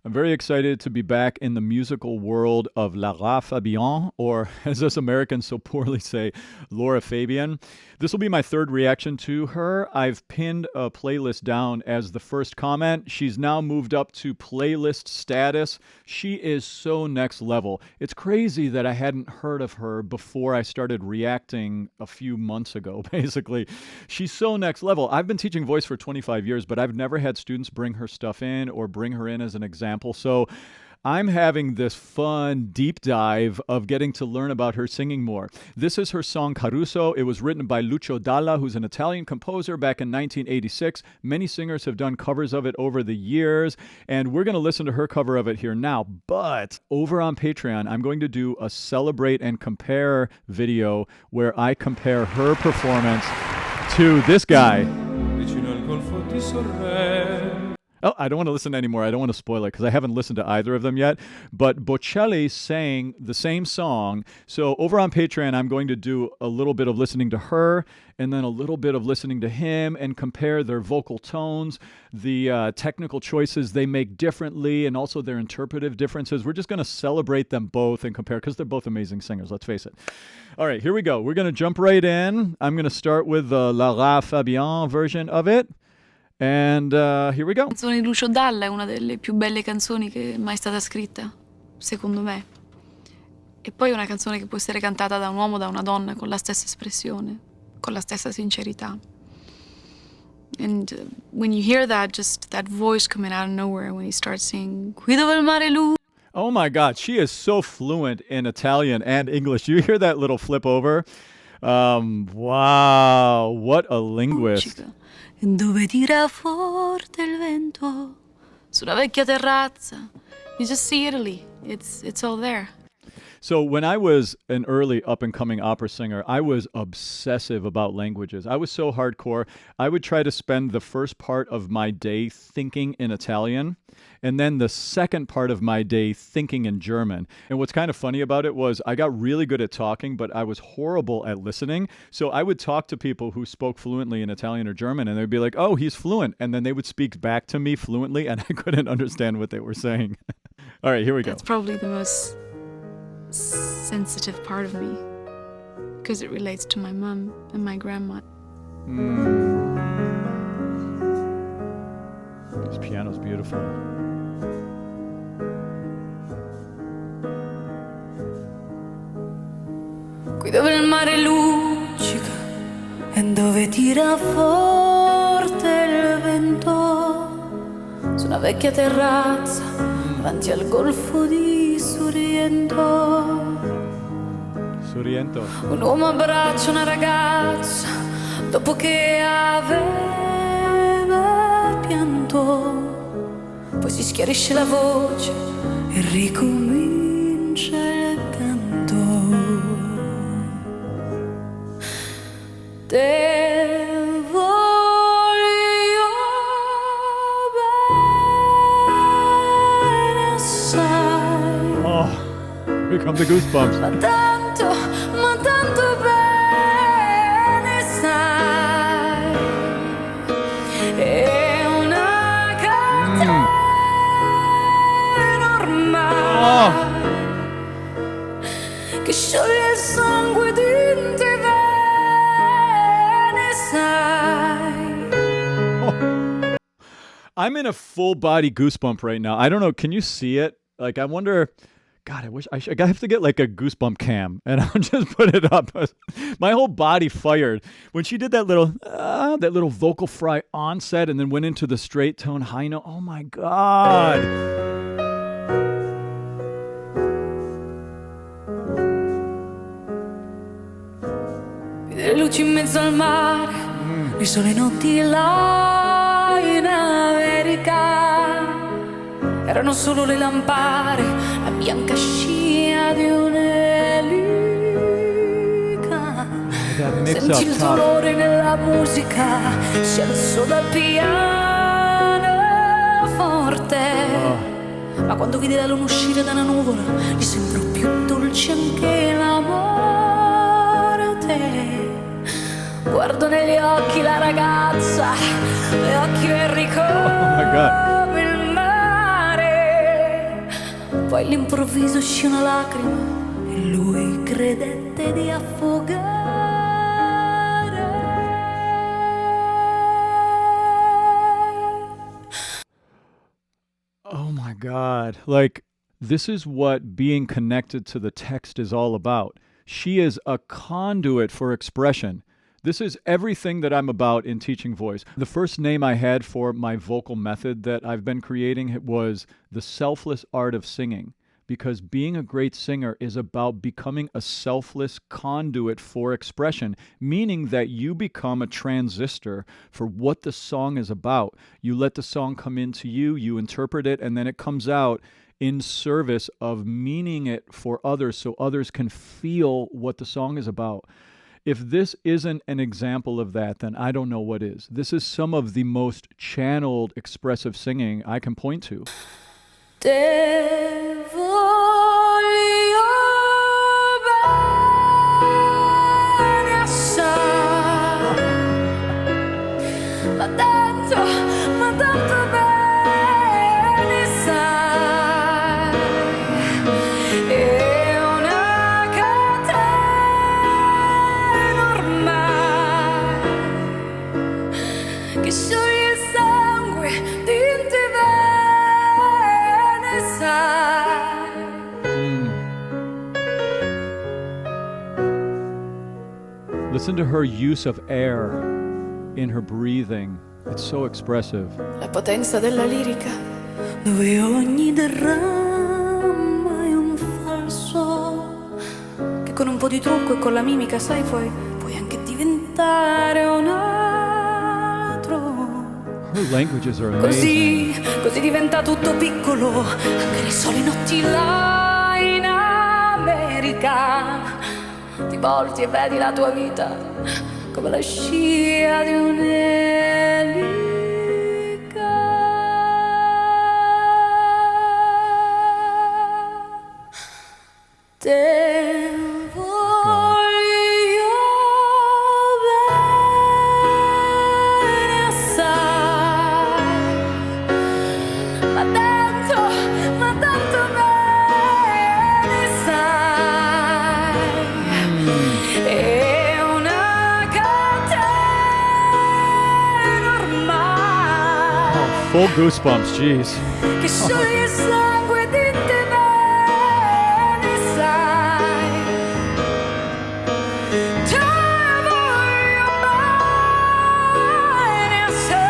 I'm very excited to be back in the musical world of Lara Fabian, or as us Americans so poorly say, Lara Fabian. This will be my third reaction to her. I've pinned a playlist down as the first comment. She's now moved up to playlist status. She is so next level. It's crazy that I hadn't heard of her before I started reacting a few months ago, basically. She's so next level. I've been teaching voice for 25 years, but I've never had students bring her stuff in or bring her in as an example. So I'm having this fun deep dive of getting to learn about her singing more. This is her song Caruso. It was written by Lucio Dalla, who's an Italian composer back in 1986. Many singers have done covers of it over the years, and we're going to listen to her cover of it here now. But over on Patreon, I'm going to do a celebrate and compare video where I compare her performance to this guy. Oh, I don't want to listen anymore. I don't want to spoil it because I haven't listened to either of them yet. But Bocelli sang the same song. So over on Patreon, I'm going to do a little bit of listening to her and then a little bit of listening to him and compare their vocal tones, the technical choices they make differently, and also their interpretive differences. We're just going to celebrate them both and compare because they're both amazing singers, let's face it. All right, here we go. We're going to jump right in. I'm going to start with the Lara Fabian version of it. And here we go. La canzone di Lucio Dalla è una delle più belle canzoni che è mai stata scritta, secondo me. E poi è una canzone che può essere cantata da un uomo o da una donna con la stessa espressione, con la stessa sincerità. And when you hear that, just that voice coming out of nowhere when he starts singing, Qui dove il mare lu. Oh my God, she is so fluent in Italian and English. You hear that little flip over? Wow, what a linguist. Dove tira forte il vento su una vecchia terrazza. You just see Italy. It's all there. So when I was an early up-and-coming opera singer, I was obsessive about languages. I was so hardcore. I would try to spend the first part of my day thinking in Italian, and then the second part of my day thinking in German. And what's kind of funny about it was I got really good at talking, but I was horrible at listening. So I would talk to people who spoke fluently in Italian or German, and they'd be like, oh, he's fluent. And then they would speak back to me fluently, and I couldn't understand what they were saying. All right, here we go. That's probably the most sensitive part of me because it relates to my mom and my grandma. This piano's beautiful. Qui dove il mare luccica e dove tira forte il vento su una vecchia terrazza davanti al golfo di Sorrento. Un uomo abbraccia una ragazza dopo che aveva pianto, poi si schiarisce la voce e ricomincia il canto. Te voglio bene assai. Oh, here come the goosebumps. Ma tanto bene sai. È una catena ormai che scioglie il sangue di te bene sai. Oh. I'm in a full body goosebump right now. I don't know. Can you see it? Like, I wonder. God, I wish I have to get like a goosebump cam and I'll just put it up. My whole body fired when she did that little vocal fry onset and then went into the straight tone high note. Oh my God. Le luci in mezzo al mare, le sole notti là in America. Erano solo le lampare, la bianca scia di un'elica. Senti il dolore nella musica, si alzò dal pianoforte. Ma quando vide la luna uscire da una nuvola, gli sembrò più dolce anche la morte. Guardo negli occhi la ragazza, le occhi e ricordo il mare. Poi all'improvviso uscì una lacrima e lui credette di affogare. Oh my God. Like, this is what being connected to the text is all about. She is a conduit for expression. This is everything that I'm about in teaching voice. The first name I had for my vocal method that I've been creating was the selfless art of singing, because being a great singer is about becoming a selfless conduit for expression, meaning that you become a transistor for what the song is about. You let the song come into you, you interpret it, and then it comes out in service of meaning it for others so others can feel what the song is about. If this isn't an example of that, then I don't know what is. This is some of the most channeled expressive singing I can point to. Te voglio bene assai, ma tanto bene sai, è una catena ormai che scioglie il sangue di te bene sai. Listen to her use of air in her breathing. It's so expressive. La potenza della lirica, dove ogni derramma è un falso, che con un po' di trucco e con la mimica, sai, puoi anche diventare un altro. Her languages are amazing. Così diventa tutto piccolo, anche le sole notti là in America. Ti volti e vedi la tua vita come la scia di un'elica. Te voglio bene assai, ma tanto bene sai, è una catena ormai. Oh, full goosebumps, jeez. Che scioglie il sangue di te bene sai. Te voglio bene assai,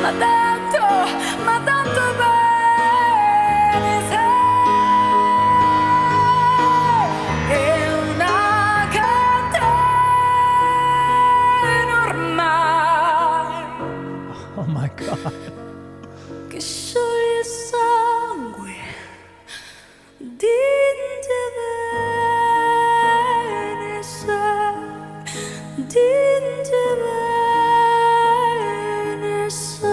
ma tanto bene sai, è una catena ormai Oh my God. che scioglie il sangue di te bene sai, di te bene sai.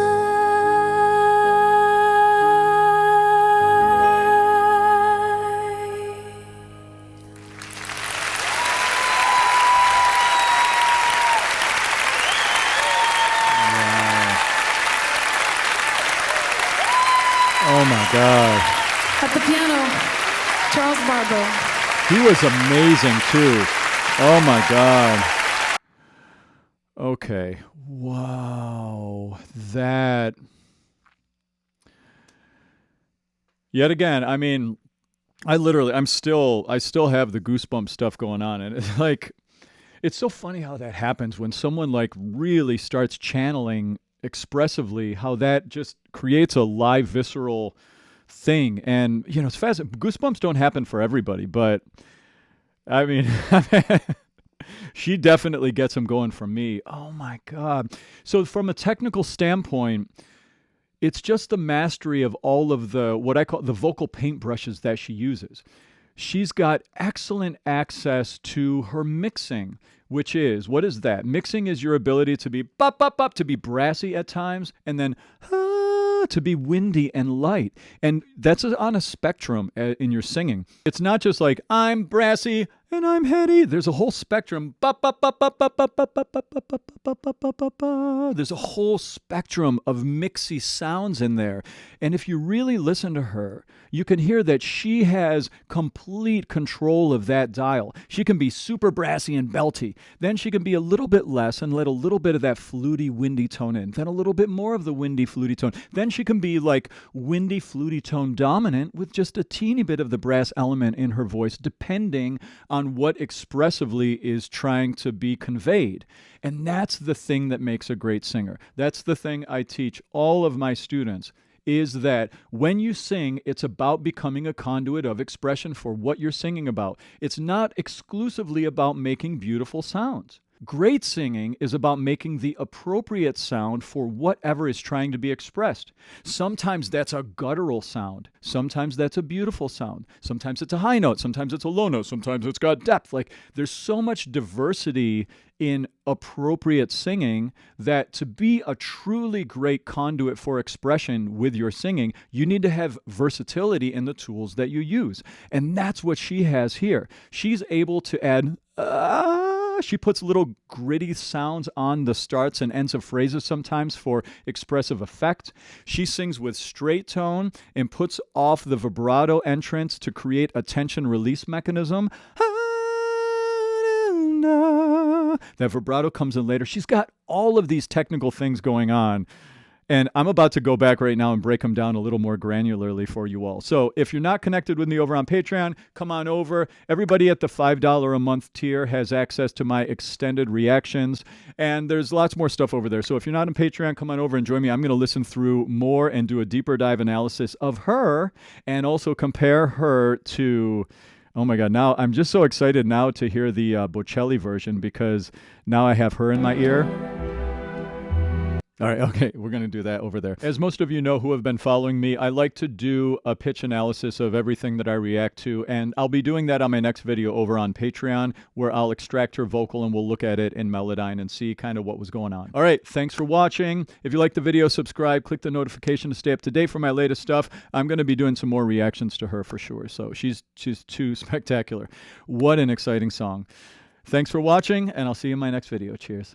Oh my God. At the piano, Charles Barber. He was amazing too. Oh my God. Okay. Wow. That. Yet again, I mean, I still have the goosebump stuff going on. And it's like, it's so funny how that happens when someone like really starts channeling expressively, how that just creates a live, visceral thing. And, you know, it's fast. Goosebumps don't happen for everybody, but I mean, she definitely gets them going for me. Oh my God. So from a technical standpoint, it's just the mastery of all of the, what I call the vocal paintbrushes that she uses. She's got excellent access to her mixing, which is, what is that? Mixing is your ability to be bop, bop, bop, to be brassy at times, and then to be windy and light. And that's on a spectrum in your singing. It's not just like, I'm brassy and I'm heady. There's a whole spectrum. There's a whole spectrum of mixy sounds in there. And if you really listen to her, you can hear that she has complete control of that dial. She can be super brassy and belty. Then she can be a little bit less and let a little bit of that fluty, windy tone in. Then a little bit more of the windy, fluty tone. Then she can be like windy, fluty tone dominant with just a teeny bit of the brass element in her voice, depending on what expressively is trying to be conveyed. And that's the thing that makes a great singer. That's the thing I teach all of my students, is that when you sing, it's about becoming a conduit of expression for what you're singing about. It's not exclusively about making beautiful sounds. Great singing is about making the appropriate sound for whatever is trying to be expressed. Sometimes that's a guttural sound. Sometimes that's a beautiful sound. Sometimes it's a high note. Sometimes it's a low note. Sometimes it's got depth. Like, there's so much diversity in appropriate singing that to be a truly great conduit for expression with your singing, you need to have versatility in the tools that you use. And that's what she has here. She's able to add she puts little gritty sounds on the starts and ends of phrases sometimes for expressive effect. She sings with straight tone and puts off the vibrato entrance to create a tension release mechanism. That vibrato comes in later. She's got all of these technical things going on. And I'm about to go back right now and break them down a little more granularly for you all. So if you're not connected with me over on Patreon, come on over. Everybody at the $5 a month tier has access to my extended reactions. And there's lots more stuff over there. So if you're not on Patreon, come on over and join me. I'm going to listen through more and do a deeper dive analysis of her and also compare her to... Oh my God, now I'm just so excited now to hear the Bocelli version because now I have her in my ear. All right, okay, we're going to do that over there. As most of you know who have been following me, I like to do a pitch analysis of everything that I react to, and I'll be doing that on my next video over on Patreon, where I'll extract her vocal and we'll look at it in Melodyne and see kind of what was going on. All right, thanks for watching. If you like the video, subscribe, click the notification to stay up to date for my latest stuff. I'm going to be doing some more reactions to her for sure, so she's too spectacular. What an exciting song. Thanks for watching, and I'll see you in my next video. Cheers.